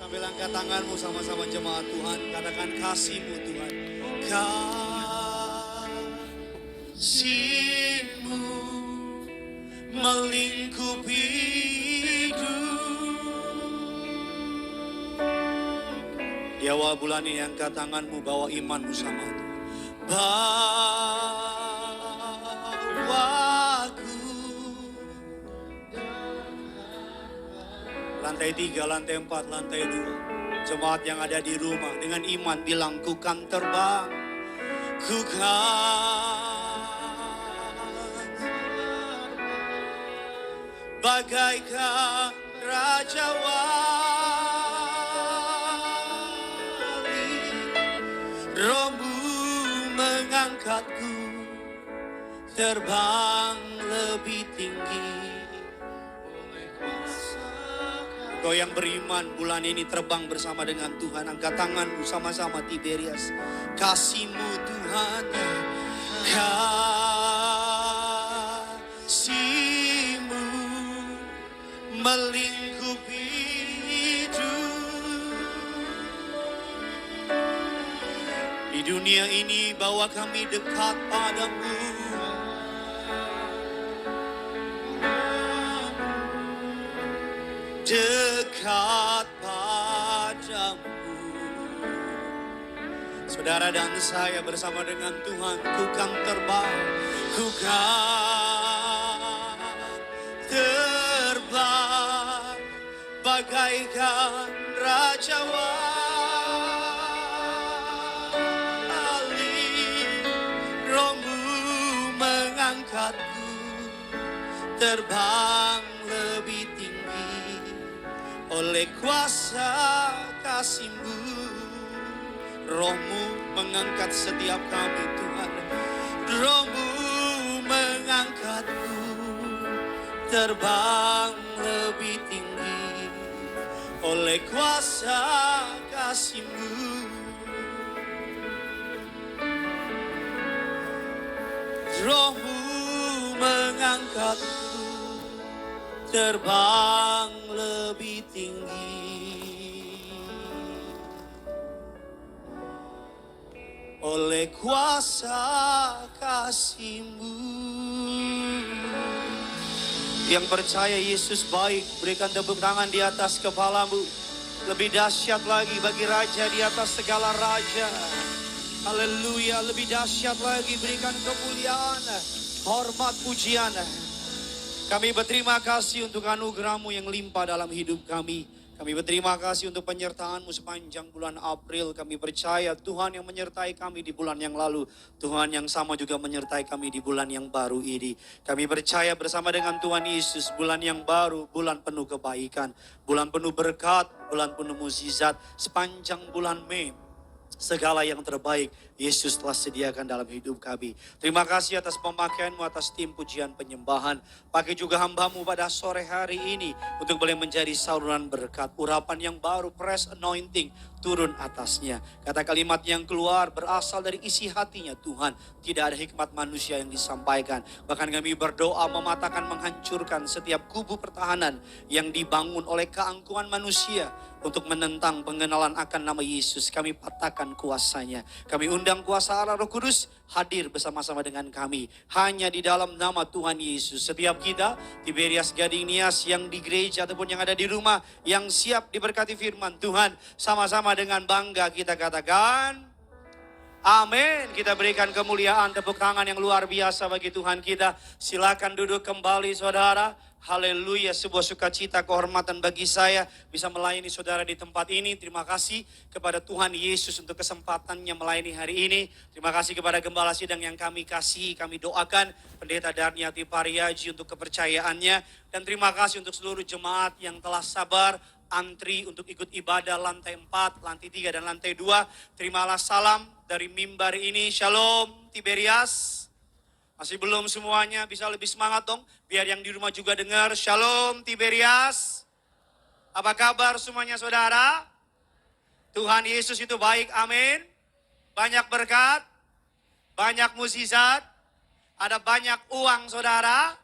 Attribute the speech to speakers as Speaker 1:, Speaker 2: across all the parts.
Speaker 1: Sambil angkat tanganmu sama-sama jemaat Tuhan. Katakan kasih-Mu Tuhan. Kasih-Mu melingkupi hidup. Di awal bulan ini angkat tanganmu, bawa imanmu sama Tuhan. Bawaku. Lantai 3, lantai 4, lantai 2. Jemaat yang ada di rumah dengan iman bilang, ku kan terbang, ku kan bagaikan Raja Wali. Rohmu mengangkatku terbang lebih tinggi. Kau yang beriman bulan ini terbang bersama dengan Tuhan. Angkat tanganmu sama-sama Tiberias. Kasih-Mu Tuhan. Kasih-Mu melingkupi hidup. Di dunia ini bawa kami dekat padamu. Dekat padamu. Saudara dan saya bersama dengan Tuhan, ku kan terbang, ku kan terbang bagaikan Raja Wali. Rohmu mengangkatku terbang lebih tinggi. Oleh kuasa kasih-Mu, Roh-Mu mengangkat setiap kami Tuhan. Roh-Mu mengangkatku terbang lebih tinggi. Oleh kuasa kasih-Mu, Roh-Mu mengangkatku terbang lebih tinggi. Oleh kuasa kasih-Mu. Yang percaya Yesus baik, berikan tepuk tangan di atas kepalamu. Lebih dahsyat lagi bagi Raja di atas segala Raja. Haleluya, lebih dahsyat lagi, berikan kemuliaan, hormat, pujian. Kami berterima kasih untuk anugerah-Mu yang limpah dalam hidup kami. Kami berterima kasih untuk penyertaan-Mu sepanjang bulan April. Kami percaya Tuhan yang menyertai kami di bulan yang lalu, Tuhan yang sama juga menyertai kami di bulan yang baru ini. Kami percaya bersama dengan Tuhan Yesus, bulan yang baru, bulan penuh kebaikan, bulan penuh berkat, bulan penuh mukjizat. Sepanjang bulan Mei, segala yang terbaik Yesus telah sediakan dalam hidup kami. Terima kasih atas pemakaian-Mu, atas tim pujian penyembahan. Pakai juga hamba-Mu pada sore hari ini untuk boleh menjadi saluran berkat. Urapan yang baru, fresh anointing, turun atasnya. Kata kalimat yang keluar berasal dari isi hatinya Tuhan. Tidak ada hikmat manusia yang disampaikan. Bahkan kami berdoa mematahkan, menghancurkan setiap kubu pertahanan yang dibangun oleh keangkuhan manusia untuk menentang pengenalan akan nama Yesus. Kami patahkan kuasanya. Kami undang kuasa Allah Roh Kudus hadir bersama-sama dengan kami. Hanya di dalam nama Tuhan Yesus. Setiap kita, Tiberias Gading Nias yang di gereja ataupun yang ada di rumah, yang siap diberkati firman Tuhan, sama-sama dengan bangga kita katakan, amin. Kita berikan kemuliaan, tepuk tangan yang luar biasa bagi Tuhan kita. Silakan duduk kembali saudara. Haleluya, sebuah sukacita, kehormatan bagi saya bisa melayani saudara di tempat ini. Terima kasih kepada Tuhan Yesus untuk kesempatannya melayani hari ini. Terima kasih kepada Gembala Sidang yang kami kasihi, kami doakan Pendeta Darniati Pariaji untuk kepercayaannya. Dan terima kasih untuk seluruh jemaat yang telah sabar antri untuk ikut ibadah lantai 4, lantai 3, dan lantai 2. Terimalah salam dari mimbar ini. Shalom Tiberias. Masih belum semuanya, bisa lebih semangat dong. Biar yang di rumah juga dengar. Shalom Tiberias. Apa kabar semuanya saudara? Tuhan Yesus itu baik, amin. Banyak berkat, banyak mukjizat, ada banyak uang saudara.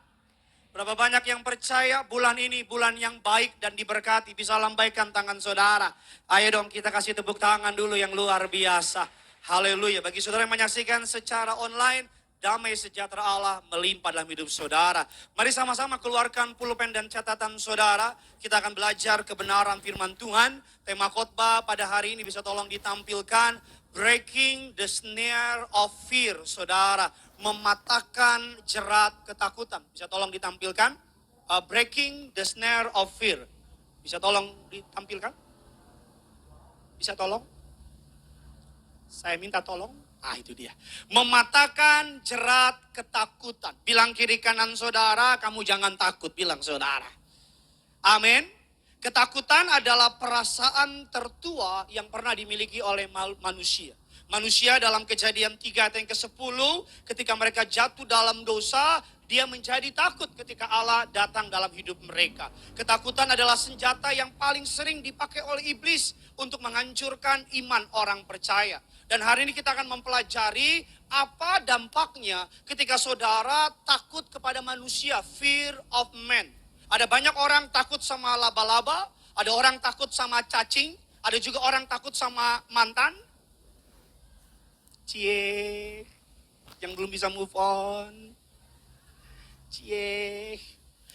Speaker 1: Berapa banyak yang percaya bulan ini bulan yang baik dan diberkati. Bisa lambaikan tangan saudara. Ayo dong kita kasih tepuk tangan dulu yang luar biasa. Haleluya. Bagi saudara yang menyaksikan secara online, damai sejahtera Allah melimpah dalam hidup saudara. Mari sama-sama keluarkan pulpen dan catatan saudara. Kita akan belajar kebenaran firman Tuhan. Tema khotbah pada hari ini bisa tolong ditampilkan. Breaking the snare of fear, saudara. Mematahkan jerat ketakutan. Bisa tolong ditampilkan? Breaking the snare of fear. Bisa tolong ditampilkan? Bisa tolong? Saya minta tolong. Itu dia. Mematahkan jerat ketakutan. Bilang kiri kanan saudara, kamu jangan takut. Bilang saudara. Amin. Ketakutan adalah perasaan tertua yang pernah dimiliki oleh manusia. Manusia dalam Kejadian 3 ayat yang ke-10, ketika mereka jatuh dalam dosa, dia menjadi takut ketika Allah datang dalam hidup mereka. Ketakutan adalah senjata yang paling sering dipakai oleh iblis untuk menghancurkan iman orang percaya. Dan hari ini kita akan mempelajari apa dampaknya ketika saudara takut kepada manusia, fear of man. Ada banyak orang takut sama laba-laba, ada orang takut sama cacing, ada juga orang takut sama mantan. Cie, yang belum bisa move on. Cie.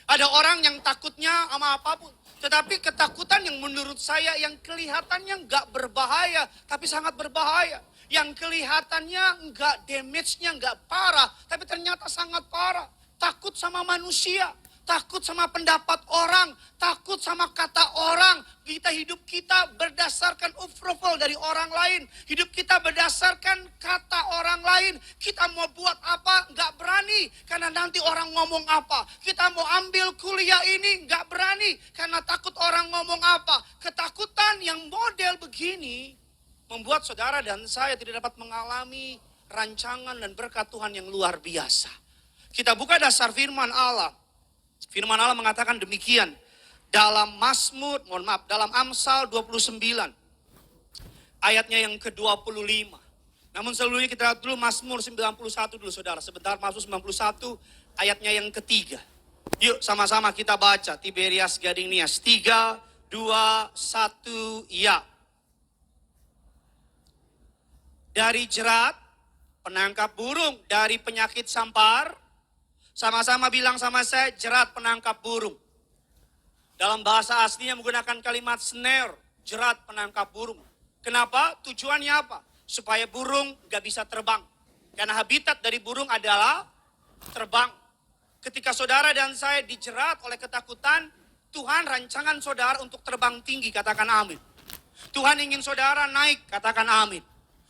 Speaker 1: Ada orang yang takutnya sama apapun. Tetapi ketakutan yang menurut saya yang kelihatannya nggak berbahaya, tapi sangat berbahaya. Yang kelihatannya nggak damage-nya nggak parah, tapi ternyata sangat parah. Takut sama manusia. Takut sama pendapat orang, takut sama kata orang. Hidup kita berdasarkan approval dari orang lain. Hidup kita berdasarkan kata orang lain. Kita mau buat apa, nggak berani. Karena nanti orang ngomong apa. Kita mau ambil kuliah ini, nggak berani. Karena takut orang ngomong apa. Ketakutan yang model begini, membuat saudara dan saya tidak dapat mengalami rancangan dan berkat Tuhan yang luar biasa. Kita buka dasar firman Allah. Firman Allah mengatakan demikian. Dalam dalam Amsal 29. Ayatnya yang ke-25. Namun sebelumnya kita lihat dulu Mazmur 91 dulu saudara. Sebentar, Mazmur 91 ayatnya yang ketiga. Yuk sama-sama kita baca. Tiberias Gading Nias. 3, 2, 1, ya. Dari jerat, penangkap burung. Dari penyakit sampar. Sama-sama bilang sama saya, jerat penangkap burung. Dalam bahasa aslinya menggunakan kalimat snare, jerat penangkap burung. Kenapa? Tujuannya apa? Supaya burung gak bisa terbang. Karena habitat dari burung adalah terbang. Ketika saudara dan saya dijerat oleh ketakutan, Tuhan rancangan saudara untuk terbang tinggi, katakan amin. Tuhan ingin saudara naik, katakan amin.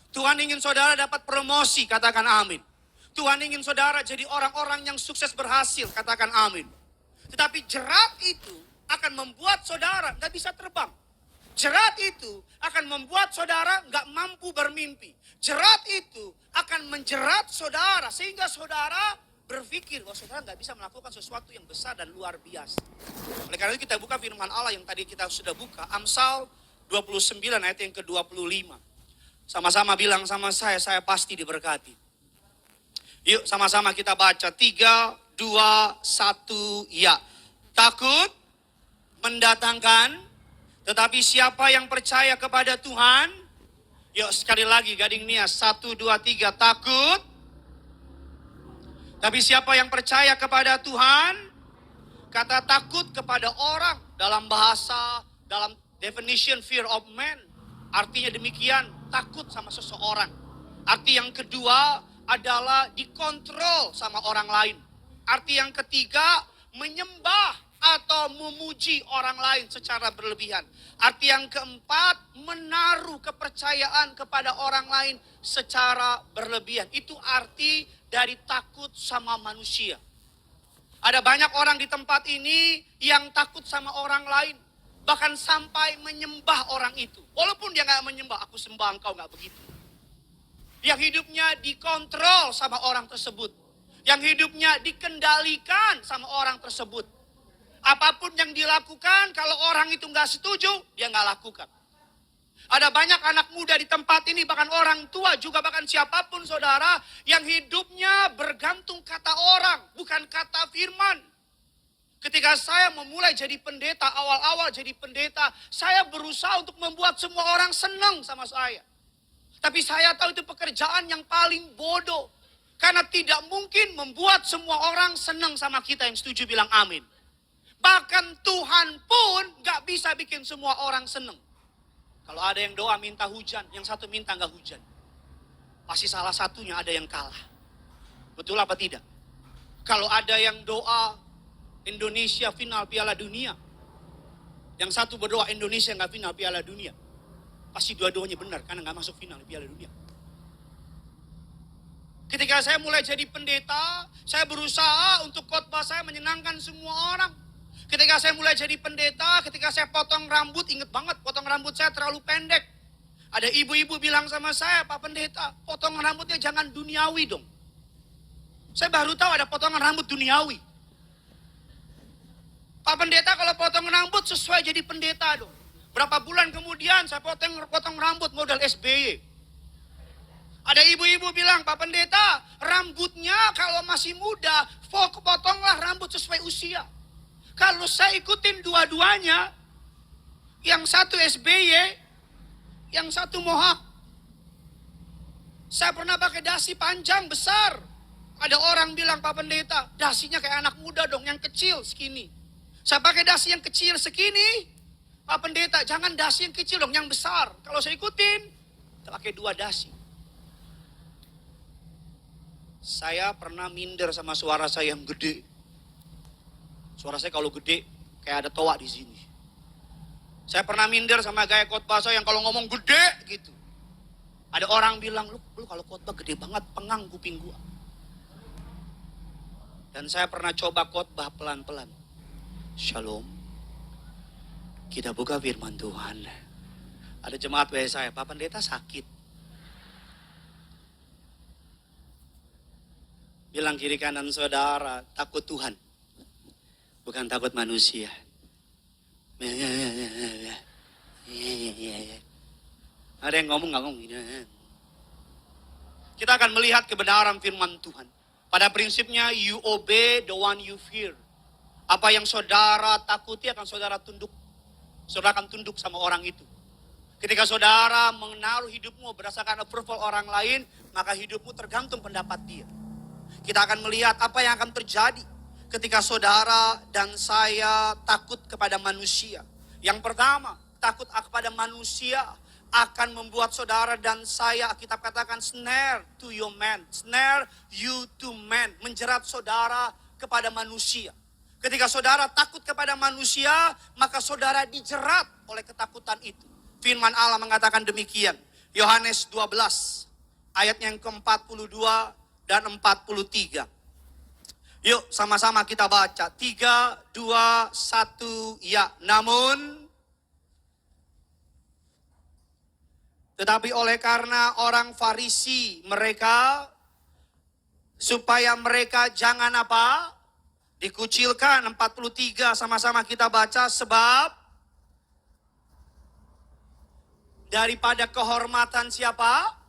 Speaker 1: Tuhan ingin saudara dapat promosi, katakan amin. Tuhan ingin saudara jadi orang-orang yang sukses berhasil, katakan amin. Tetapi jerat itu akan membuat saudara gak bisa terbang. Jerat itu akan membuat saudara gak mampu bermimpi. Jerat itu akan menjerat saudara sehingga saudara berpikir bahwa saudara gak bisa melakukan sesuatu yang besar dan luar biasa. Oleh karena itu kita buka firman Allah yang tadi kita sudah buka. Amsal 29 ayat yang ke-25. Sama-sama bilang sama saya pasti diberkati. Yuk sama-sama kita baca. 3, 2, 1, ya. Takut mendatangkan, tetapi siapa yang percaya kepada Tuhan. Yuk sekali lagi Gading Nias. 1, 2, 3. Takut. Tapi siapa yang percaya kepada Tuhan. Kata takut kepada orang. Dalam bahasa, dalam definition fear of man. Artinya demikian, takut sama seseorang. Arti yang kedua adalah dikontrol sama orang lain. Arti yang ketiga, menyembah atau memuji orang lain secara berlebihan. Arti yang keempat, menaruh kepercayaan kepada orang lain secara berlebihan. Itu arti dari takut sama manusia. Ada banyak orang di tempat ini yang takut sama orang lain. Bahkan sampai menyembah orang itu. Walaupun dia gak menyembah, aku sembah engkau, gak begitu. Yang hidupnya dikontrol sama orang tersebut. Yang hidupnya dikendalikan sama orang tersebut. Apapun yang dilakukan, kalau orang itu gak setuju, dia gak lakukan. Ada banyak anak muda di tempat ini, bahkan orang tua juga, bahkan siapapun saudara, yang hidupnya bergantung kata orang, bukan kata firman.
Speaker 2: Ketika saya memulai jadi pendeta, awal-awal jadi pendeta, saya berusaha untuk membuat semua orang senang sama saya. Tapi saya tahu itu pekerjaan yang paling bodoh. Karena tidak mungkin membuat semua orang senang sama kita. Yang setuju bilang amin. Bahkan Tuhan pun gak bisa bikin semua orang senang. Kalau ada yang doa minta hujan, yang satu minta gak hujan. Pasti salah satunya ada yang kalah. Betul apa tidak? Kalau ada yang doa Indonesia final Piala Dunia, yang satu berdoa Indonesia gak final Piala Dunia, pasti dua-duanya benar karena gak masuk final Piala Dunia. Ketika saya mulai jadi pendeta, saya berusaha untuk khotbah saya menyenangkan semua orang. Ketika saya mulai jadi pendeta, ketika saya potong rambut, ingat banget potong rambut saya terlalu pendek. Ada ibu-ibu bilang sama saya, Pak Pendeta, potong rambutnya jangan duniawi dong. Saya baru tahu ada potongan rambut duniawi. Pak Pendeta kalau potong rambut sesuai jadi pendeta dong. Berapa bulan kemudian saya potong rambut model SBY. Ada ibu-ibu bilang, Pak Pendeta, rambutnya kalau masih muda, potonglah rambut sesuai usia. Kalau saya ikutin dua-duanya, yang satu SBY, yang satu mohak. Saya pernah pakai dasi panjang, besar. Ada orang bilang, Pak Pendeta, dasinya kayak anak muda dong, yang kecil, segini. Saya pakai dasi yang kecil segini, Pak Pendeta, jangan dasi yang kecil dong, yang besar. Kalau saya ikutin, saya pakai dua dasi. Saya pernah minder sama suara saya yang gede. Suara saya kalau gede, kayak ada toa di sini. Saya pernah minder sama gaya khotbah saya yang kalau ngomong gede gitu. Ada orang bilang, lu kalau khotbah gede banget, pengang kuping gua. Dan saya pernah coba khotbah pelan-pelan. Shalom. Kita buka firman Tuhan. Ada jemaat WA saya, Pak Pendeta sakit. Bilang kiri kanan saudara, takut Tuhan. Bukan takut manusia. Ada yang ngomong nggak ngomong. Kita akan melihat kebenaran firman Tuhan. Pada prinsipnya, you obey the one you fear. Apa yang saudara takuti akan saudara tunduk. Saudara akan tunduk sama orang itu. Ketika saudara menaruh hidupmu berdasarkan approval orang lain, maka hidupmu tergantung pendapat dia. Kita akan melihat apa yang akan terjadi ketika saudara dan saya takut kepada manusia. Yang pertama, takut kepada manusia akan membuat saudara dan saya, kita katakan snare to your man, snare you to man, menjerat saudara kepada manusia. Ketika saudara takut kepada manusia, maka saudara dijerat oleh ketakutan itu. Firman Allah mengatakan demikian. Yohanes 12, ayatnya yang ke-42 dan 43. Yuk sama-sama kita baca. 3, 2, 1, ya. Namun, tetapi oleh karena orang Farisi mereka, supaya mereka jangan apa? Dikucilkan. 43 sama-sama kita baca. Sebab daripada kehormatan siapa?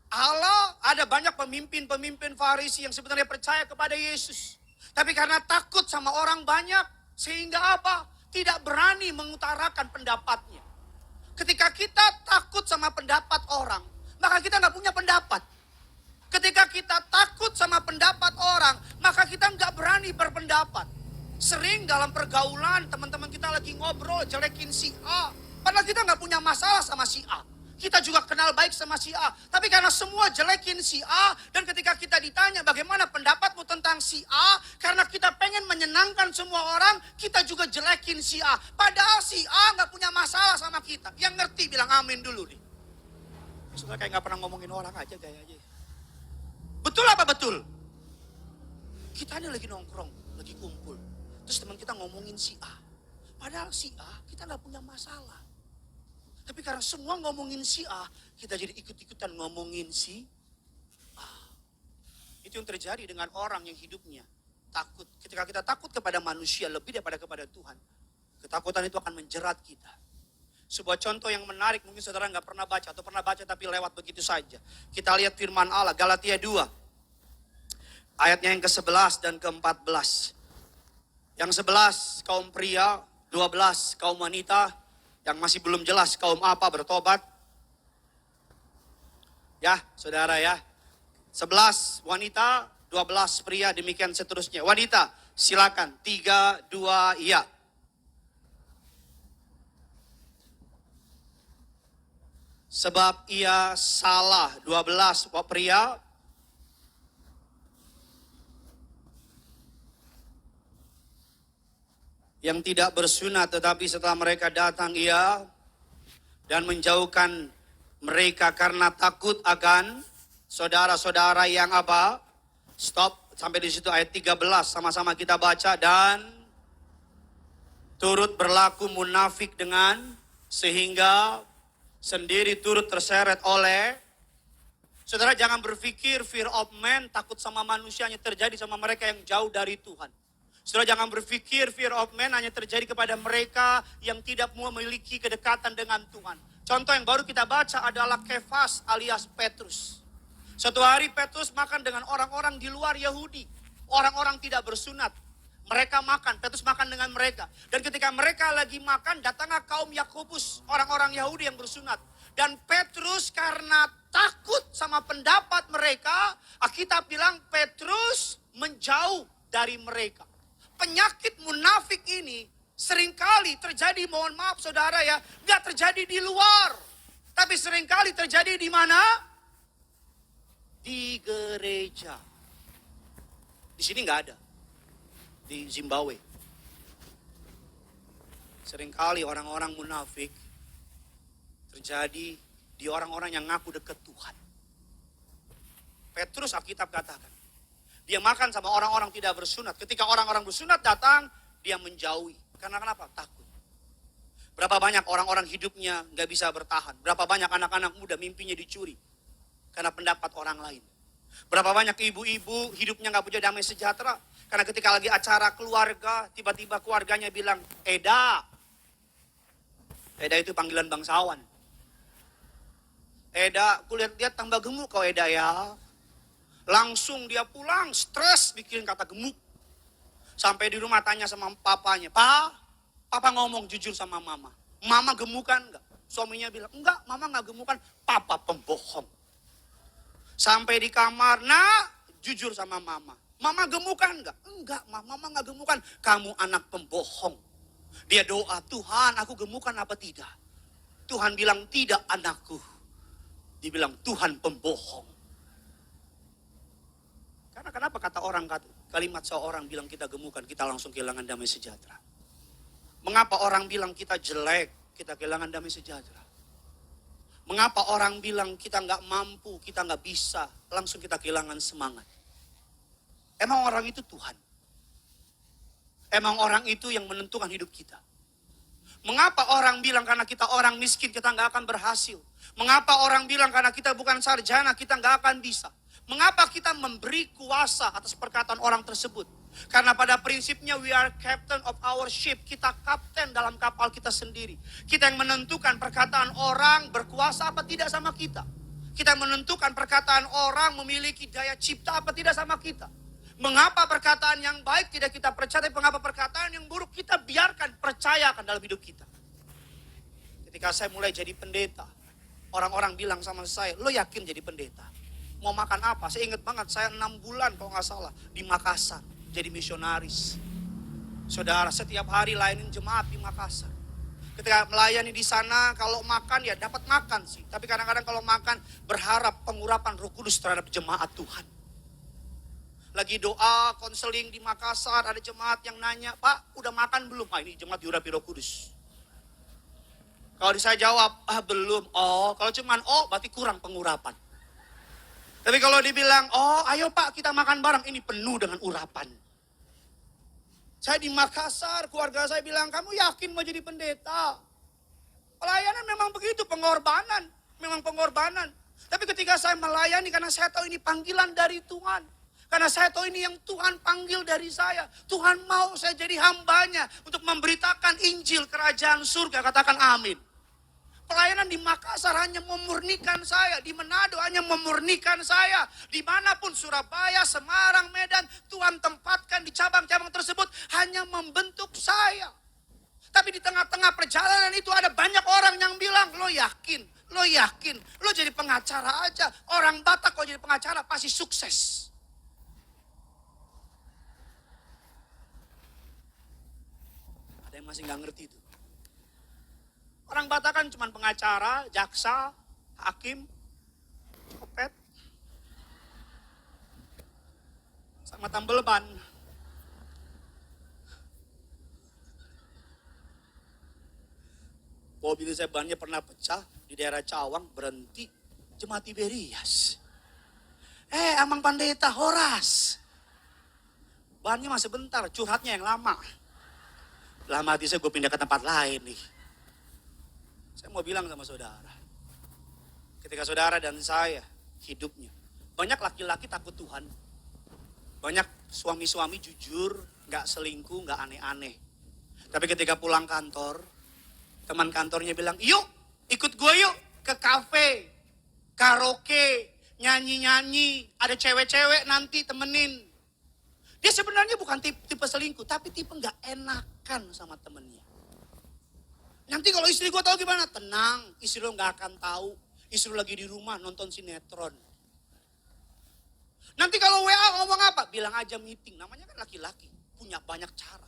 Speaker 2: Allah. Ada banyak pemimpin-pemimpin Farisi yang sebenarnya percaya kepada Yesus. Tapi karena takut sama orang banyak, sehingga apa? Tidak berani mengutarakan pendapatnya. Ketika kita takut sama pendapat orang, maka kita nggak punya pendapat. Ketika kita takut sama pendapat orang, maka kita nggak berani berpendapat. Sering dalam pergaulan, teman-teman kita lagi ngobrol, jelekin si A. Padahal kita nggak punya masalah sama si A. Kita juga kenal baik sama si A. Tapi karena semua jelekin si A, dan ketika kita ditanya bagaimana pendapatmu tentang si A, karena kita pengen menyenangkan semua orang, kita juga jelekin si A. Padahal si A nggak punya masalah sama kita. Yang ngerti bilang amin dulu nih. Sudah kayak nggak pernah ngomongin orang aja gaya aja. Betul apa betul? Kita ini lagi nongkrong, lagi kumpul. Terus teman kita ngomongin si A. Padahal si A kita nggak punya masalah. Tapi karena semua ngomongin si A, kita jadi ikut-ikutan ngomongin si A. Itu yang terjadi dengan orang yang hidupnya takut. Ketika kita takut kepada manusia lebih daripada kepada Tuhan, ketakutan itu akan menjerat kita. Sebuah contoh yang menarik, mungkin saudara nggak pernah baca atau pernah baca tapi lewat begitu saja. Kita lihat firman Allah, Galatia 2. Ayatnya yang ke-11 dan ke-14. Yang 11 kaum pria, 12 kaum wanita, yang masih belum jelas kaum apa bertobat. Ya, saudara ya. 11 wanita, 12 pria, demikian seterusnya. Wanita, silakan. 3, 2, iya. Sebab ia salah. 12 pria. Yang tidak bersunat, tetapi setelah mereka datang ia dan menjauhkan mereka karena takut akan saudara-saudara yang apa? Stop, sampai di situ ayat 13 sama-sama kita baca. Dan turut berlaku munafik dengan sehingga sendiri turut terseret oleh. Saudara jangan berpikir fear of man, takut sama manusia hanya terjadi sama mereka yang jauh dari Tuhan. Saudara jangan berpikir fear of man hanya terjadi kepada mereka yang tidak memiliki kedekatan dengan Tuhan. Contoh yang baru kita baca adalah Kefas alias Petrus. Suatu hari Petrus makan dengan orang-orang di luar Yahudi. Orang-orang tidak bersunat. Mereka makan, Petrus makan dengan mereka. Dan ketika mereka lagi makan, datanglah kaum Yakobus, orang-orang Yahudi yang bersunat. Dan Petrus karena takut sama pendapat mereka, Alkitab bilang Petrus menjauh dari mereka. Penyakit munafik ini seringkali terjadi, mohon maaf saudara ya, gak terjadi di luar. Tapi seringkali terjadi di mana? Di gereja. Di sini gak ada. Di Zimbabwe. Seringkali orang-orang munafik terjadi di orang-orang yang ngaku dekat Tuhan. Petrus Alkitab katakan, dia makan sama orang-orang tidak bersunat. Ketika orang-orang bersunat datang, dia menjauhi. Karena kenapa? Takut. Berapa banyak orang-orang hidupnya gak bisa bertahan. Berapa banyak anak-anak muda mimpinya dicuri. Karena pendapat orang lain. Berapa banyak ibu-ibu hidupnya gak punya damai sejahtera. Karena ketika lagi acara keluarga, tiba-tiba keluarganya bilang, Eda. Eda itu panggilan bangsawan. Eda, aku lihat-lihat tambah gemuk kau Eda ya. Langsung dia pulang, stres bikin kata gemuk. Sampai di rumah tanya sama papanya, Papa ngomong jujur sama mama. Mama gemukan enggak? Suaminya bilang, enggak, mama enggak gemukan. Papa pembohong. Sampai di kamar, jujur sama mama. Mama gemukan enggak? Enggak, mama enggak gemukan. Kamu anak pembohong. Dia doa, Tuhan aku gemukan apa tidak? Tuhan bilang, tidak anakku. Dibilang, Tuhan pembohong. Karena kenapa kalimat seorang bilang kita gemukan, kita langsung kehilangan damai sejahtera. Mengapa orang bilang kita jelek, kita kehilangan damai sejahtera. Mengapa orang bilang kita nggak mampu, kita nggak bisa, langsung kita kehilangan semangat. Emang orang itu Tuhan? Emang orang itu yang menentukan hidup kita? Mengapa orang bilang karena kita orang miskin kita nggak akan berhasil? Mengapa orang bilang karena kita bukan sarjana kita nggak akan bisa? Mengapa kita memberi kuasa atas perkataan orang tersebut? Karena pada prinsipnya we are captain of our ship. Kita kapten dalam kapal kita sendiri. Kita yang menentukan perkataan orang berkuasa apa tidak sama kita. Kita menentukan perkataan orang memiliki daya cipta apa tidak sama kita. Mengapa perkataan yang baik tidak kita percaya, tapi mengapa perkataan yang buruk kita biarkan, percayakan dalam hidup kita. Ketika saya mulai jadi pendeta, orang-orang bilang sama saya, lo yakin jadi pendeta? Mau makan apa? Saya ingat banget, saya 6 bulan kalau nggak salah di Makassar jadi misionaris. Saudara, setiap hari layanin jemaat di Makassar. Ketika melayani di sana, kalau makan ya dapat makan sih. Tapi kadang-kadang kalau makan berharap pengurapan Roh Kudus terhadap jemaat Tuhan. Lagi doa, konseling di Makassar, ada jemaat yang nanya, Pak, udah makan belum? Ini jemaat diurapi Roh Kudus. Kalau saya jawab, belum. Oh, kalau cuman berarti kurang pengurapan. Tapi kalau dibilang, ayo Pak kita makan bareng, ini penuh dengan urapan. Saya di Makassar, keluarga saya bilang, kamu yakin mau jadi pendeta? Pelayanan memang begitu, pengorbanan. Memang pengorbanan. Tapi ketika saya melayani, karena saya tahu ini panggilan dari Tuhan. Karena saya tahu ini yang Tuhan panggil dari saya. Tuhan mau saya jadi hambanya untuk memberitakan Injil kerajaan surga. Katakan amin. pelayanan di Makassar hanya memurnikan saya. Di Manado hanya memurnikan saya. Dimanapun Surabaya, Semarang, Medan, Tuhan tempatkan di cabang-cabang tersebut hanya membentuk saya. Tapi di tengah-tengah perjalanan itu ada banyak orang yang bilang, lo yakin, lo jadi pengacara aja. Orang Batak kalau jadi pengacara pasti sukses. Ada yang masih gak ngerti itu. Orang Batak kan cuma pengacara, jaksa, hakim, copet, sama tambel ban. Mobil saya bannya pernah pecah di daerah Cawang, berhenti, Jemaat Tiberias. Amang Pendeta Horas. Bannya masih bentar, curhatnya yang lama. Lama hati saya gue pindah ke tempat lain nih. Saya mau bilang sama saudara, ketika saudara dan saya hidupnya, banyak laki-laki takut Tuhan, banyak suami-suami jujur, gak selingkuh, gak aneh-aneh. Tapi ketika pulang kantor, teman kantornya bilang, yuk ikut gue yuk ke kafe, karaoke, nyanyi-nyanyi, ada cewek-cewek nanti temenin. Dia sebenarnya bukan tipe selingkuh, tapi tipe gak enakan sama temennya. Nanti kalau istri gue tahu gimana? Tenang, istri lo gak akan tahu. Istri lo lagi di rumah nonton sinetron. Nanti kalau WA ngomong apa? Bilang aja meeting. Namanya kan laki-laki, punya banyak cara.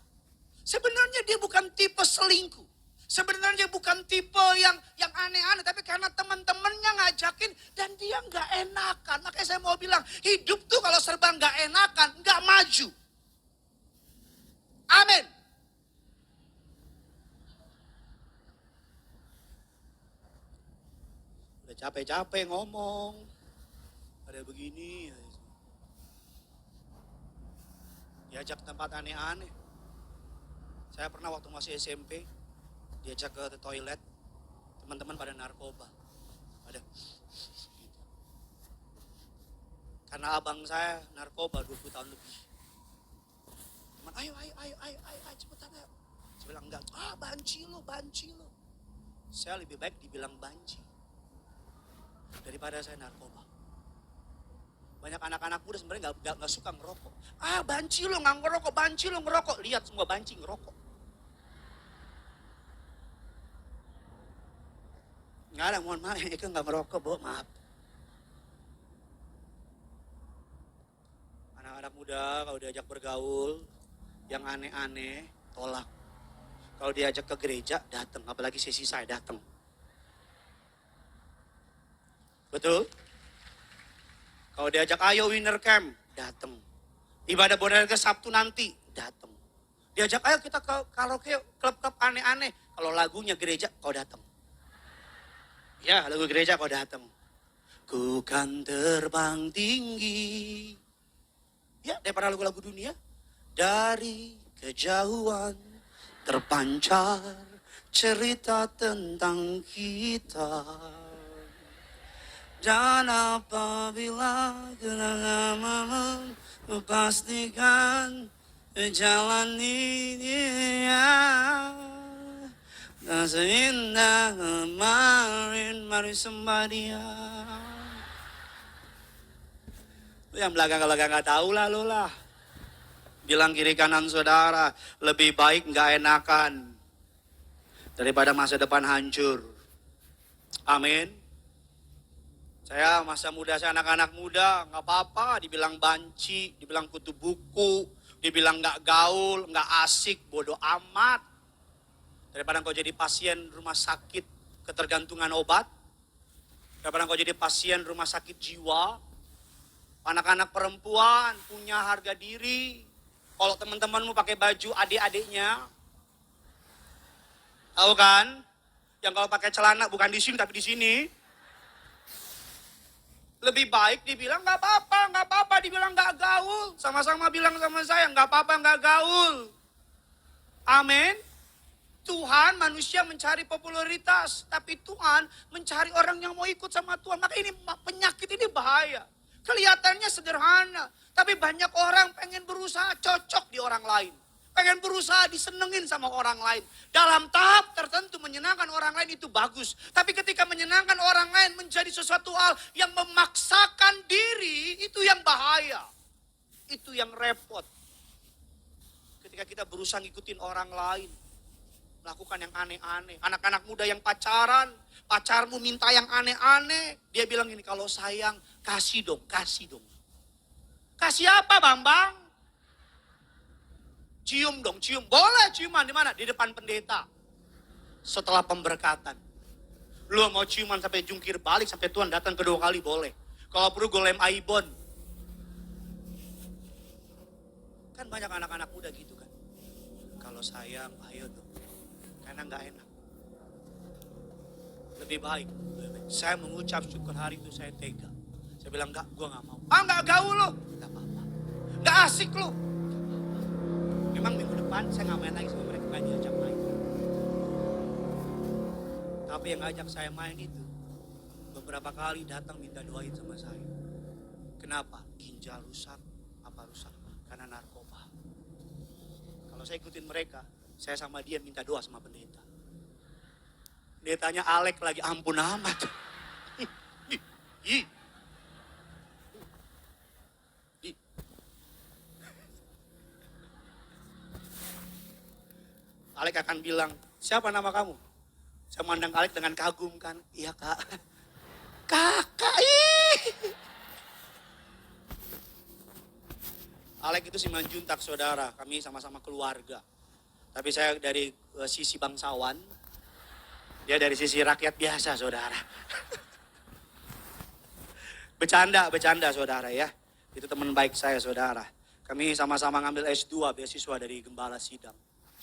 Speaker 2: Sebenarnya dia bukan tipe selingkuh. Sebenarnya bukan tipe yang aneh-aneh. Tapi karena teman-temannya ngajakin dan dia gak enakan. Makanya saya mau bilang, hidup tuh kalau serba gak enakan, gak maju. Amin. Capek-capek ngomong, ada begini, diajak tempat aneh-aneh. Saya pernah waktu masih SMP, diajak ke toilet, teman-teman pada narkoba, ada gitu. Karena abang saya narkoba 20 tahun lebih. Teman, ayo, cepetan ayo. Saya bilang enggak, banci lo. Saya lebih baik dibilang banci daripada saya narkoba. Banyak anak-anak muda sebenarnya gak suka ngerokok. Banci lo gak ngerokok, Lihat semua banci ngerokok. Gak ada, mohon maaf, itu gak ngerokok, Bu, maaf. Anak-anak muda kalau diajak bergaul, yang aneh-aneh, tolak. Kalau diajak ke gereja, datang. Apalagi sesi saya, datang. Betul? Kalau diajak ayo winner camp, datang. Ibadah bodar ke Sabtu nanti, datang. Diajak ayo kita ke karaoke, klub-klub aneh-aneh. Kalau lagunya gereja, kau datang. Ya, lagu gereja kau datang. Ku kan terbang tinggi. Ya, daripada lagu-lagu dunia. Dari kejauhan terpancar cerita tentang kita. Dan apabila kenangan memastikan jalan ini tak seindah kemarin, mari sembah Dia. Lu yang belakang-belakang gak tahu lah lu lah. Bilang kiri kanan saudara, lebih baik gak enakan daripada masa depan hancur. Amin. Saya masa muda, saya anak-anak muda, gak apa-apa, dibilang banci, dibilang kutu buku, dibilang gak gaul, gak asik, bodoh amat. Daripada engkau jadi pasien rumah sakit ketergantungan obat, daripada engkau jadi pasien rumah sakit jiwa, anak-anak perempuan punya harga diri. Kalau teman-temanmu pakai baju adik-adiknya, tahu kan? Yang kalau pakai celana bukan di sini tapi di sini. Lebih baik dibilang gak apa-apa, dibilang gak gaul. Sama-sama bilang sama saya, gak apa-apa, gak gaul. Amin. Tuhan, manusia mencari popularitas, tapi Tuhan mencari orang yang mau ikut sama Tuhan. Maka ini penyakit ini bahaya. Kelihatannya sederhana, tapi banyak orang pengen berusaha cocok di orang lain. Pengen berusaha disenengin sama orang lain. Dalam tahap tertentu menyenangkan orang lain itu bagus. Tapi ketika menyenangkan orang lain menjadi sesuatu hal yang memaksakan diri, itu yang bahaya. Itu yang repot. Ketika kita berusaha ngikutin orang lain. Melakukan yang aneh-aneh. Anak-anak muda yang pacaran. Pacarmu minta yang aneh-aneh. Dia bilang gini, kalau sayang kasih dong, kasih dong. Kasih apa Bambang? Cium dong, cium. Boleh ciuman di mana? Di depan pendeta. Setelah pemberkatan. Lu mau ciuman sampai jungkir balik, sampai Tuhan datang kedua kali boleh. Kalau perlu gue lem aibon. Kan banyak anak-anak muda gitu kan. Kalau sayang, ayo dong. Karena gak enak. Lebih baik. Saya mengucap syukur hari itu saya tega. Saya bilang enggak, gue gak mau. Ah gak gaul lo. Gak apa-apa. Gak asik lo. Memang minggu depan saya gak main lagi sama mereka, gak diajak main. Tapi yang ngajak saya main itu beberapa kali datang minta doain sama saya. Kenapa? Ginjal rusak, apa rusak? Karena narkoba. Kalau saya ikutin mereka, saya sama dia minta doa sama pendeta. Pendetanya Alek lagi, ampun amat. Alek akan bilang, siapa nama kamu? Saya mandang Alek dengan kagum kan. Iya kak. Kakak, ih. Alek itu Simanjuntak saudara. Kami sama-sama keluarga. Tapi saya dari sisi bangsawan. Dia dari sisi rakyat biasa saudara. Bercanda saudara ya. Itu teman baik saya saudara. Kami sama-sama ngambil S2 beasiswa dari Gembala Sidang.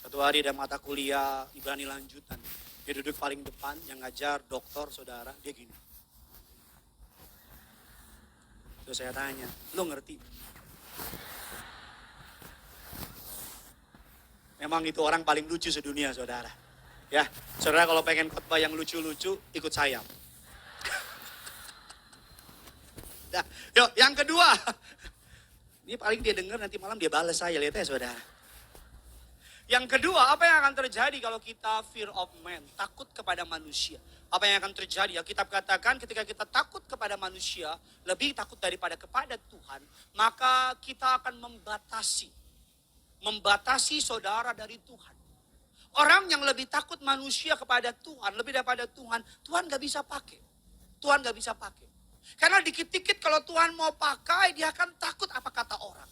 Speaker 2: Satu hari ada mata kuliah Ibrani lanjutan. Dia duduk paling depan, yang ngajar doktor saudara, dia gini. Terus saya tanya, lo ngerti? Memang itu orang paling lucu sedunia saudara. Ya, saudara kalau pengen khotbah yang lucu-lucu, ikut saya. Nah, yuk yang kedua. Ini paling dia dengar nanti malam dia balas saya, lihat ya saudara. Yang kedua, apa yang akan terjadi kalau kita fear of man, takut kepada manusia? Apa yang akan terjadi? Ya, kitab katakan ketika kita takut kepada manusia, lebih takut daripada kepada Tuhan, maka kita akan membatasi saudara dari Tuhan. Orang yang lebih takut manusia kepada Tuhan, lebih daripada Tuhan, Tuhan gak bisa pakai. Tuhan gak bisa pakai. Karena dikit-dikit kalau Tuhan mau pakai, dia akan takut apa kata orang.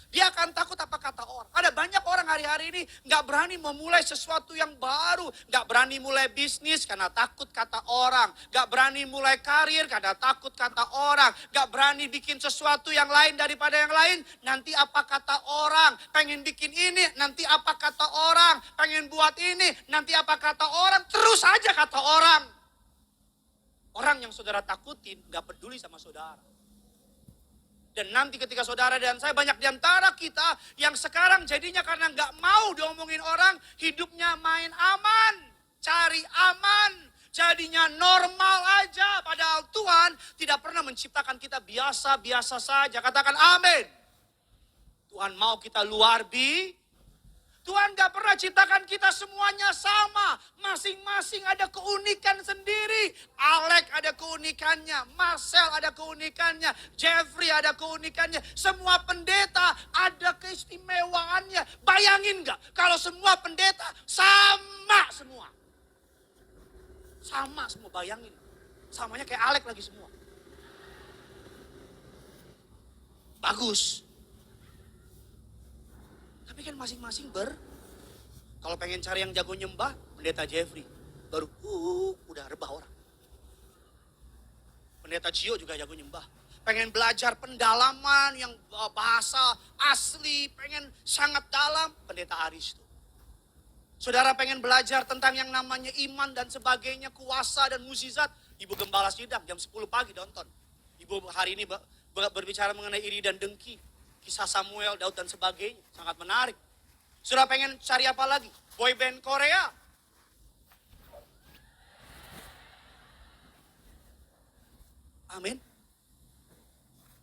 Speaker 2: Dia akan takut apa kata orang. Ada banyak orang hari-hari ini gak berani memulai sesuatu yang baru. Gak berani mulai bisnis karena takut kata orang. Gak berani mulai karir karena takut kata orang. Gak berani bikin sesuatu yang lain daripada yang lain. Nanti apa kata orang. Pengen bikin ini, nanti apa kata orang. Pengen buat ini, nanti apa kata orang. Terus aja kata orang. Orang yang saudara takutin gak peduli sama saudara. Dan nanti ketika saudara dan saya, banyak diantara kita yang sekarang jadinya karena gak mau diomongin orang, hidupnya main aman, cari aman, jadinya normal aja. Padahal Tuhan tidak pernah menciptakan kita biasa-biasa saja. Katakan amin. Tuhan mau kita luar biasa. Tuhan gak pernah ciptakan kita semuanya sama. Masing-masing ada keunikan sendiri. Alek ada keunikannya. Marcel ada keunikannya. Jeffrey ada keunikannya. Semua pendeta ada keistimewaannya. Bayangin gak kalau semua pendeta sama semua. Sama semua, bayangin. Samanya kayak Alek lagi semua. Bagus. Tapi kan masing-masing kalau pengen cari yang jago nyembah, pendeta Jeffrey. Baru udah rebah orang. Pendeta Cio juga jago nyembah. Pengen belajar pendalaman yang bahasa asli, pengen sangat dalam, pendeta Aristo. Saudara pengen belajar tentang yang namanya iman dan sebagainya, kuasa dan mukjizat, Ibu Gembala Sidang jam 10 pagi nonton. Ibu hari ini berbicara mengenai iri dan dengki. Kisah Samuel, Daud dan sebagainya. Sangat menarik. Sudah pengen cari apa lagi? Boyband Korea. Amin.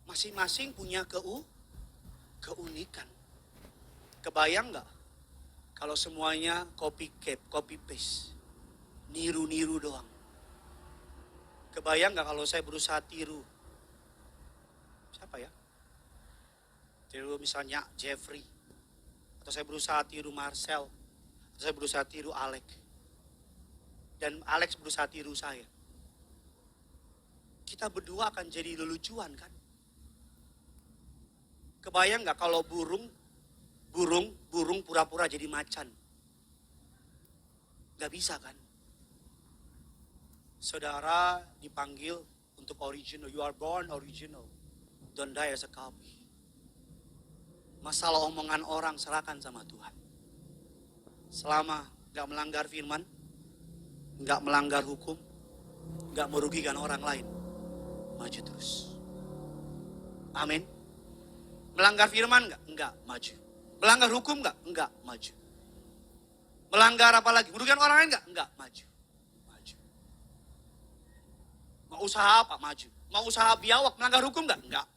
Speaker 2: Masing-masing punya keunikan. Kebayang gak? Kalau semuanya copy paste. Niru-niru doang. Kebayang gak kalau saya berusaha tiru? Siapa ya? Tiru misalnya Jeffrey. Atau saya berusaha tiru Marcel. Atau saya berusaha tiru Alex. Dan Alex berusaha tiru saya. Kita berdua akan jadi lelucuan kan? Kebayang gak kalau burung pura-pura jadi macan? Gak bisa kan? Saudara dipanggil untuk original. You are born original. Don't die as a copy. Masalah omongan orang serahkan sama Tuhan. Selama gak melanggar firman, gak melanggar hukum, gak merugikan orang lain, maju terus. Amin. Melanggar firman gak? Enggak, maju. Melanggar hukum gak? Enggak, maju. Melanggar apa lagi? Merugikan orang lain gak? Enggak, maju. Mau usaha apa? Maju. Mau usaha biawak, melanggar hukum gak? Enggak.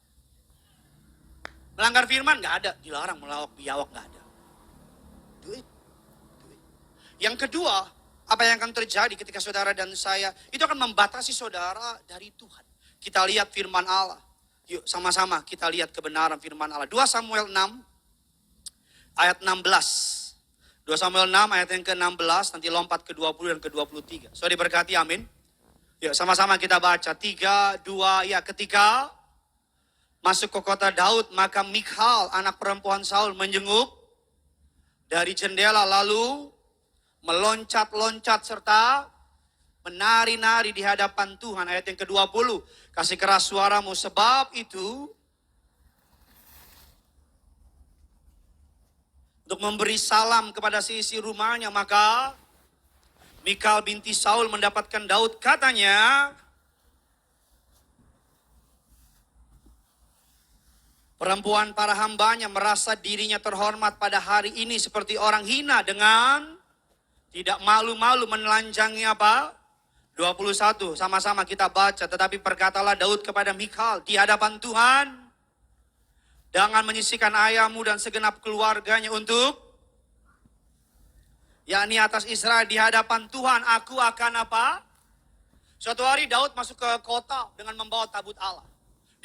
Speaker 2: Melanggar firman gak ada. Dilarang melawak biawak, gak ada. Do it. Yang kedua, apa yang akan terjadi ketika saudara dan saya, itu akan membatasi saudara dari Tuhan. Kita lihat firman Allah. Yuk sama-sama kita lihat kebenaran firman Allah. 2 Samuel 6 ayat 16. 2 Samuel 6 ayat yang ke-16, nanti lompat ke 20 dan ke 23. Saudara diberkati, amin. Yuk sama-sama kita baca. 3, 2, ya. Ketika masuk ke kota Daud, maka Mikhal anak perempuan Saul menjenguk dari jendela, lalu meloncat-loncat serta menari-nari di hadapan Tuhan. Ayat yang ke-20. Kasih keras suaramu, sebab itu untuk memberi salam kepada seisi rumahnya, maka Mikhal binti Saul mendapatkan Daud, katanya, perempuan para hambanya merasa dirinya terhormat pada hari ini seperti orang hina dengan tidak malu-malu menelanjangi apa? 21, sama-sama kita baca. Tetapi berkatalah Daud kepada Mikhal di hadapan Tuhan, jangan menyisihkan ayahmu dan segenap keluarganya untuk, yakni atas Israel, di hadapan Tuhan aku akan apa? Suatu hari Daud masuk ke kota dengan membawa tabut Allah.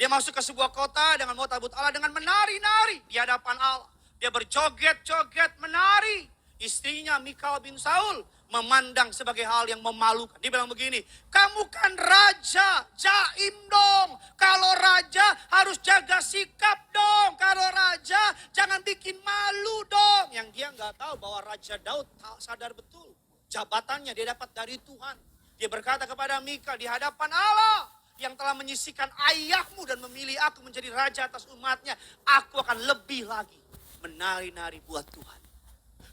Speaker 2: Dia masuk ke sebuah kota dengan membawa tabut Allah, dengan menari-nari di hadapan Allah. Dia berjoget-joget menari. Istrinya Mikhal bin Saul memandang sebagai hal yang memalukan. Dia bilang begini, kamu kan raja, jaim dong. Kalau raja harus jaga sikap dong. Kalau raja jangan bikin malu dong. Yang dia nggak tahu bahwa Raja Daud sadar betul jabatannya dia dapat dari Tuhan. Dia berkata kepada Mikhal, di hadapan Allah yang telah menyisihkan ayahmu dan memilih aku menjadi raja atas umatnya, aku akan lebih lagi menari-nari buat Tuhan.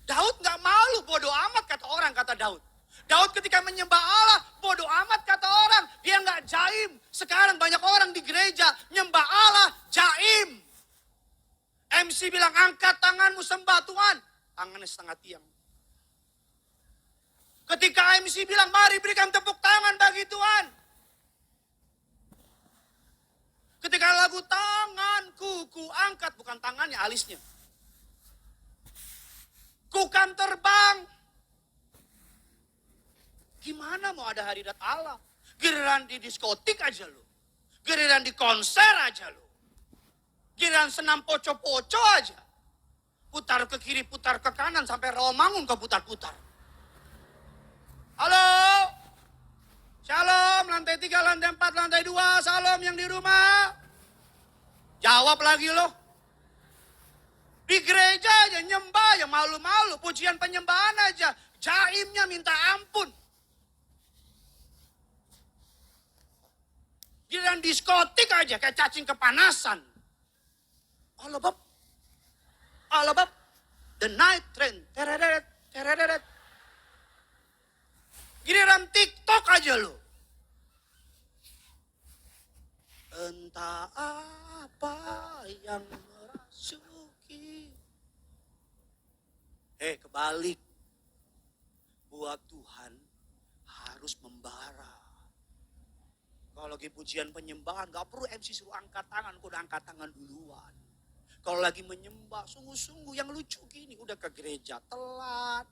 Speaker 2: Daud gak malu, bodoh amat kata orang, kata Daud. Daud ketika menyembah Allah, bodoh amat kata orang, dia gak jaim. Sekarang banyak orang di gereja nyembah Allah, jaim. MC bilang, angkat tanganmu sembah Tuhan, tangannya setengah tiang. Ketika MC bilang, mari berikan tepuk tangan bagi Tuhan. Ketika lagu tanganku, ku angkat, bukan tangannya, alisnya. Ku kan terbang. Gimana mau ada hadirat Allah? Giliran di diskotik aja lo. Giliran di konser aja lo. Giliran senam poco-poco aja. Putar ke kiri, putar ke kanan, sampai Rawamangun kau putar-putar. Halo? Shalom, lantai 3, lantai 4, lantai 2. Salam yang di rumah. Jawab lagi lo. Di gereja aja nyembah ya malu-malu. Pujian penyembahan aja. Jaimnya minta ampun. Giliran diskotik aja kayak cacing kepanasan. Alabab. The night train. Tereret, tereret. Giliran TikTok aja lo. Entah apa yang merasuki. Kebalik. Buat Tuhan harus membara. Kalau lagi pujian penyembahan, gak perlu MC suruh angkat tangan, kau udah angkat tangan duluan. Kalau lagi menyembah, sungguh-sungguh yang lucu gini, udah ke gereja telat.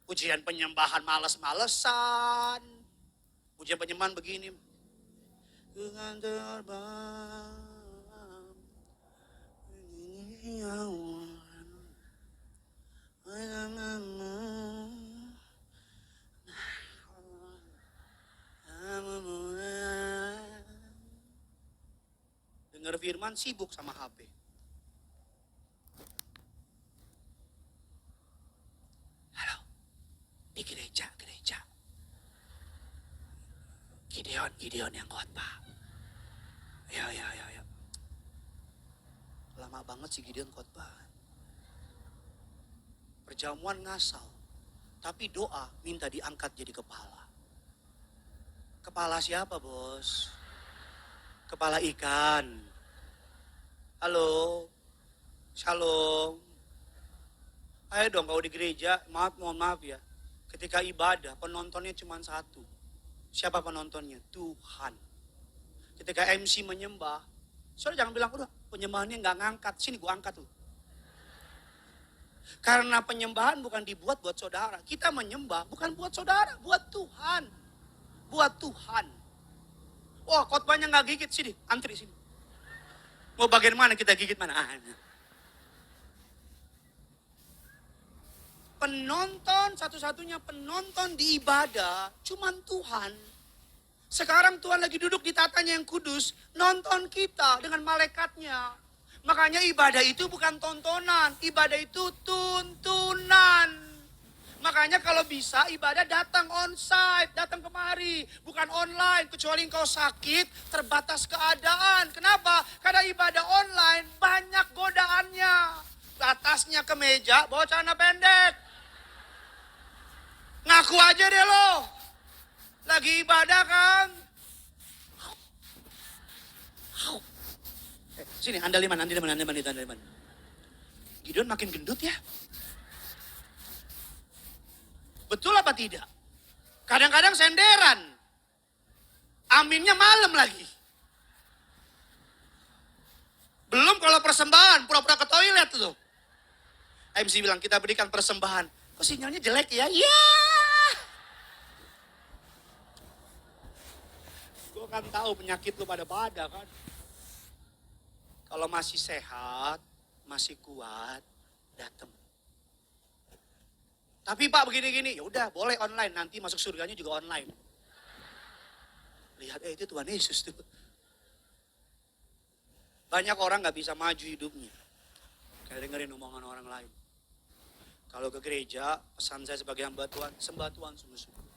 Speaker 2: Ujian penyembahan males-malesan. Ujian penyembahan begini. Dengan terbang. Dengar firman sibuk sama HP. Halo, di gereja. Gideon yang khotbah. Ya. Lama banget sih Gideon khotbah. Perjamuan ngasal. Tapi doa minta diangkat jadi kepala. Kepala siapa, Bos? Kepala ikan. Halo. Shalom. Ayo dong kalau di gereja, mohon maaf ya. Ketika ibadah, penontonnya cuma satu. Siapa penontonnya? Tuhan. Ketika MC menyembah, saudara jangan bilang, udah penyembahannya nggak ngangkat. Sini gua angkat tuh. Karena penyembahan bukan dibuat buat saudara. Kita menyembah bukan buat saudara, buat Tuhan. Buat Tuhan. Wah, khotbahnya nggak gigit, sini, antri sini. Mau bagian mana kita gigit mana? Penonton, satu-satunya penonton di ibadah, cuman Tuhan. Sekarang Tuhan lagi duduk di tatanya yang kudus, nonton kita dengan malaikatnya. Makanya ibadah itu bukan tontonan, ibadah itu tuntunan. Makanya kalau bisa ibadah datang onsite, datang kemari, bukan online. Kecuali engkau sakit, terbatas keadaan. Kenapa? Karena ibadah online banyak godaannya. Atasnya ke meja, bawa celana pendek. Ngaku aja deh lo. Lagi ibadah kan. Sini, andaliman. Gideon makin gendut ya. Betul apa tidak? Kadang-kadang senderan. Aminnya malam lagi. Belum kalau persembahan, pura-pura ke toilet tuh. MC bilang kita berikan persembahan. Kok sinyalnya jelek ya? Ya. Gue kan tahu penyakit lu pada kan. Kalau masih sehat, masih kuat, datang. Tapi Pak begini-gini, ya udah boleh online, nanti masuk surganya juga online. Lihat itu Tuhan Yesus tuh. Banyak orang nggak bisa maju hidupnya. Kayak dengerin omongan orang lain. Kalau ke gereja, pesan saya sebagai hamba Tuhan, sembah Tuhan sungguh-sungguh.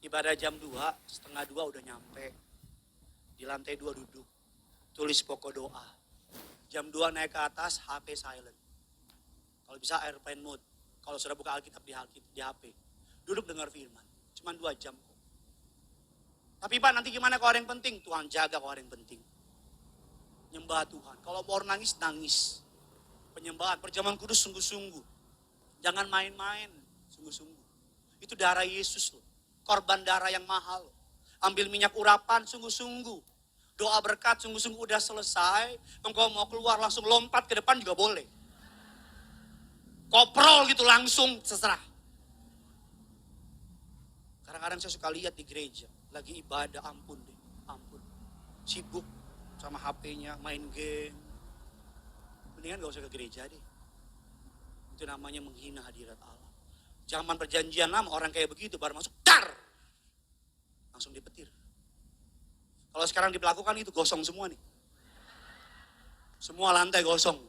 Speaker 2: Ibadah jam 2, setengah 2 udah nyampe. Di lantai 2 duduk. Tulis pokok doa. Jam 2 naik ke atas, HP silent. Kalau bisa airplane mode. Kalau sudah buka Alkitab di HP. Duduk dengar firman. Cuman 2 jam kok. Tapi Pak nanti gimana kalau ada yang penting? Tuhan jaga kalau ada yang penting. Nyembah Tuhan. Kalau mau nangis, nangis. Penyembahan, perjamuan kudus sungguh-sungguh. Jangan main-main, sungguh-sungguh. Itu darah Yesus loh. Korban darah yang mahal. Ambil minyak urapan sungguh-sungguh. Doa berkat sungguh-sungguh udah selesai. Engkau mau keluar langsung lompat ke depan juga boleh. Koprol gitu langsung terserah. Kadang-kadang saya suka lihat di gereja. Lagi ibadah, ampun deh. Ampun. Sibuk sama HP-nya, main game. Mendingan gak usah ke gereja deh. Itu namanya menghina hadirat Allah. Zaman perjanjian lama orang kayak begitu baru masuk, dar! Langsung dipetir. Kalau sekarang diberlakukan itu gosong semua nih. Semua lantai gosong.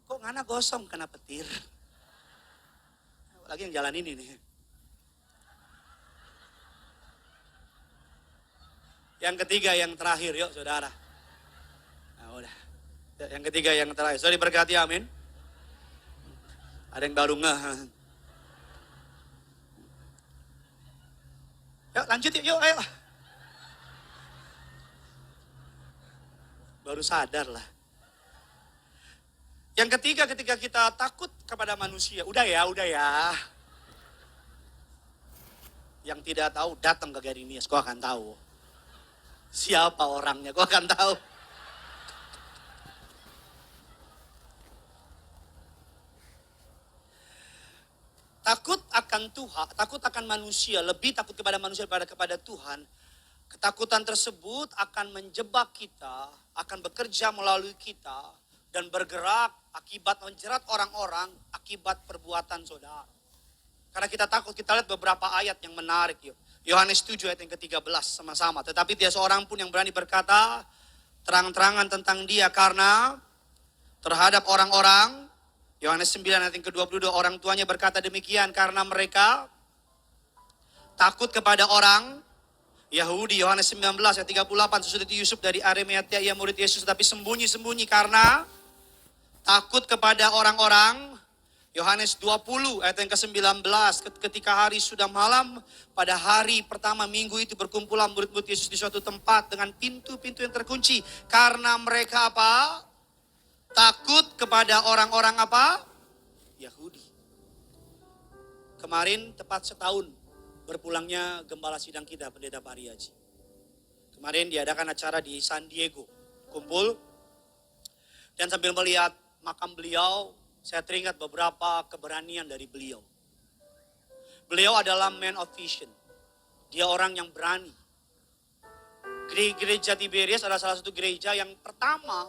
Speaker 2: Kok ngana gosong? Kena petir. Lagi yang jalan ini nih. Yang ketiga, yang terakhir, yuk saudara. Nah udah. Yang ketiga, yang terakhir. Sorry berkati, amin. Ada yang baru ngeh. Yuk lanjut yuk, ayo. Baru sadar lah. Yang ketiga ketika kita takut kepada manusia. Udah ya. Yang tidak tahu datang ke Garinias, kau akan tahu. Siapa orangnya, kau akan tahu. Takut akan Tuhan, takut akan manusia, lebih takut kepada manusia daripada kepada Tuhan. Ketakutan tersebut akan menjebak kita, akan bekerja melalui kita, dan bergerak akibat menjerat orang-orang akibat perbuatan saudara. Karena kita takut, kita lihat beberapa ayat yang menarik. Yuk. Yohanes 7 ayat yang ke-13 sama-sama. Tetapi tiada seorang pun yang berani berkata terang-terangan tentang dia karena terhadap orang-orang, Yohanes 9 ayat yang ke-22, orang tuanya berkata demikian karena mereka takut kepada orang Yahudi. Yohanes 19 ayat 38, sesudah itu Yusuf dari Arimatea, ia murid Yesus, tapi sembunyi-sembunyi karena takut kepada orang-orang. Yohanes 20 ayat yang ke-19, ketika hari sudah malam, pada hari pertama minggu itu berkumpulah murid-murid Yesus di suatu tempat dengan pintu-pintu yang terkunci. Karena mereka apa? Takut kepada orang-orang apa? Yahudi. Kemarin tepat setahun berpulangnya gembala sidang kita, Pendeta Pariaji. Kemarin diadakan acara di San Diego, kumpul. Dan sambil melihat makam beliau, saya teringat beberapa keberanian dari beliau. Beliau adalah man of vision. Dia orang yang berani. Gereja Tiberias adalah salah satu gereja yang pertama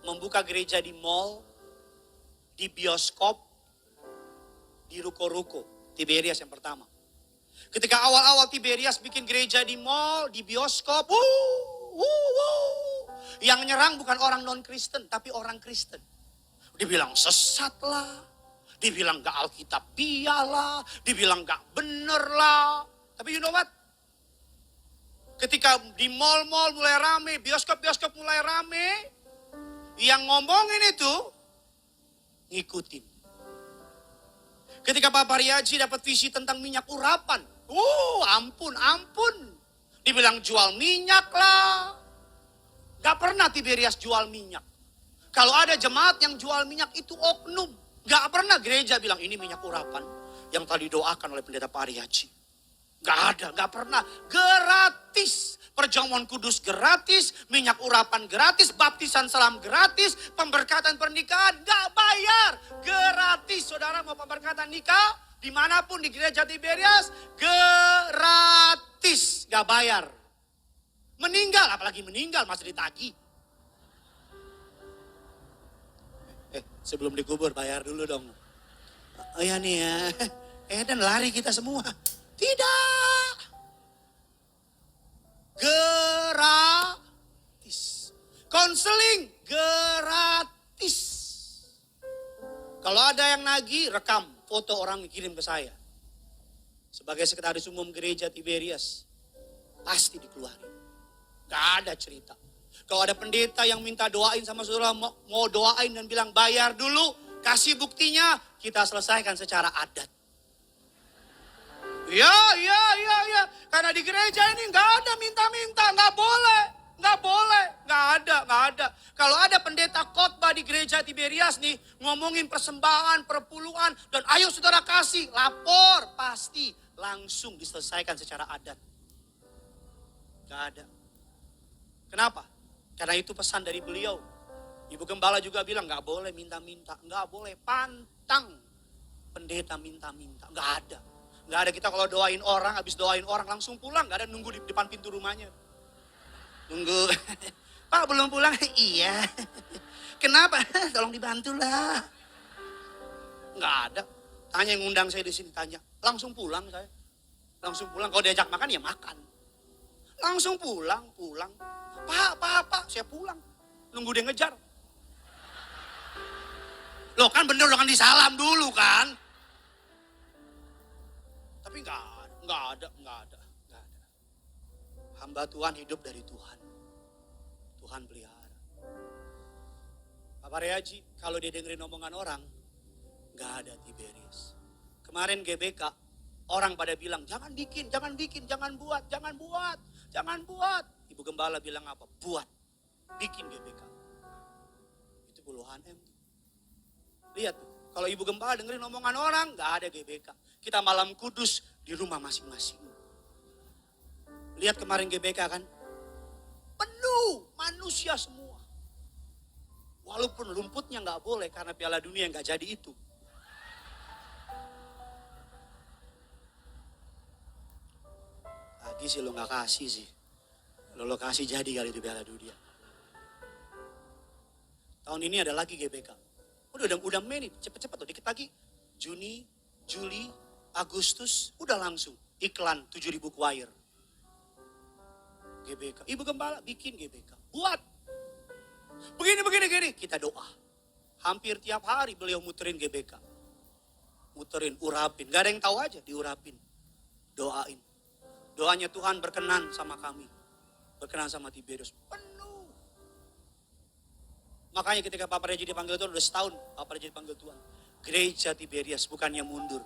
Speaker 2: membuka gereja di mall, di bioskop, di ruko-ruko. Tiberias yang pertama. Ketika awal-awal Tiberias bikin gereja di mall, di bioskop, yang nyerang bukan orang non-Kristen, tapi orang Kristen. Dibilang sesat lah, dibilang gak alkitabiah lah, dibilang gak bener lah. Tapi you know what? Ketika di mall-mall mulai rame, bioskop-bioskop mulai rame, yang ngomongin itu ngikutin. Ketika Pak Pariaji dapat visi tentang minyak urapan, ampun. Dibilang jual minyak lah. Gak pernah Tiberias jual minyak. Kalau ada jemaat yang jual minyak itu oknum. Gak pernah gereja bilang ini minyak urapan yang tadi doakan oleh Pendeta Pariaji. Gak ada, gak pernah. Gratis. Perjamuan kudus gratis, minyak urapan gratis, baptisan salam gratis, pemberkatan pernikahan gak bayar. Gratis. Saudara mau pemberkatan nikah, dimanapun di gereja Tiberias, gratis. Gak bayar. Meninggal, apalagi meninggal masih ditagih. Sebelum dikubur bayar dulu dong. Oh ya nih ya. Dan lari kita semua. Tidak. Gratis. Konseling gratis. Kalau ada yang nagih, rekam foto orang kirim ke saya. Sebagai sekretaris umum gereja Tiberias, pasti dikeluarin. Gak ada cerita. Kalau ada pendeta yang minta doain sama saudara, mau doain dan bilang bayar dulu, kasih buktinya, kita selesaikan secara adat. Ya. Karena di gereja ini nggak ada minta-minta, nggak boleh, nggak ada. Kalau ada pendeta khotbah di gereja Tiberias nih, ngomongin persembahan, perpuluhan, dan ayo saudara kasih, lapor, pasti langsung diselesaikan secara adat. Nggak ada. Kenapa? Karena itu pesan dari beliau. Ibu Gembala juga bilang nggak boleh minta-minta, nggak boleh pantang pendeta minta-minta, nggak ada. Nggak ada, kita kalau doain orang, habis doain orang langsung pulang, nggak ada nunggu di depan pintu rumahnya. Nunggu, Pak belum pulang? Iya. Kenapa? Tolong dibantulah. Nggak ada. Tanya yang ngundang saya di sini, tanya. Langsung pulang saya. Langsung pulang, kalau diajak makan ya makan. Langsung pulang. Pak, saya pulang. Nunggu dia ngejar. Loh kan bener, lo kan disalam dulu kan. Tapi nggak ada. Hamba Tuhan hidup dari Tuhan. Tuhan pelihara. Pak Pariaji, kalau dia dengerin omongan orang, nggak ada Tiberias. Kemarin GBK, orang pada bilang, jangan bikin, jangan buat. Ibu Gembala bilang apa? Buat, bikin GBK. Itu puluhan M. Lihat tuh, kalau Ibu Gembala dengerin omongan orang, nggak ada GBK. Kita malam kudus di rumah masing-masing. Lihat kemarin GBK kan, penuh manusia semua. Walaupun rumputnya nggak boleh karena Piala Dunia nggak jadi itu. Lagi sih lo gak kasih sih. Kalau lo kasih jadi kali itu Piala Dunia. Tahun ini ada lagi GBK. Udah Mei nih, cepet-cepet tuh, dikit lagi. Juni, Juli, Agustus, udah langsung. Iklan 7.000 choir. GBK, Ibu Gembala bikin GBK. Buat. Begini, kita doa. Hampir tiap hari beliau muterin GBK. Muterin, urapin. Gak ada yang tahu aja, diurapin. Doain. Doanya Tuhan berkenan sama kami. Berkenan sama Tiberius. Penuh. Makanya ketika Pak Reji dipanggil Tuhan, udah setahun Pak Reji dipanggil Tuhan. Gereja Tiberias bukannya mundur,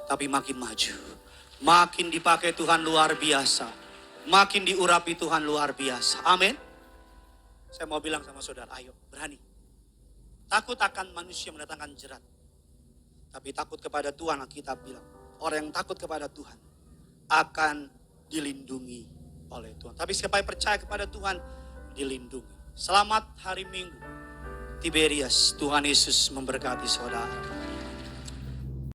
Speaker 2: tapi makin maju. Makin dipakai Tuhan luar biasa. Makin diurapi Tuhan luar biasa. Amin. Saya mau bilang sama saudara, ayo berani. Takut akan manusia mendatangkan jerat. Tapi takut kepada Tuhan, Alkitab bilang. Orang yang takut kepada Tuhan akan dilindungi oleh Tuhan. Tapi siapa yang percaya kepada Tuhan, dilindungi. Selamat hari Minggu. Tiberias, Tuhan Yesus memberkati saudara.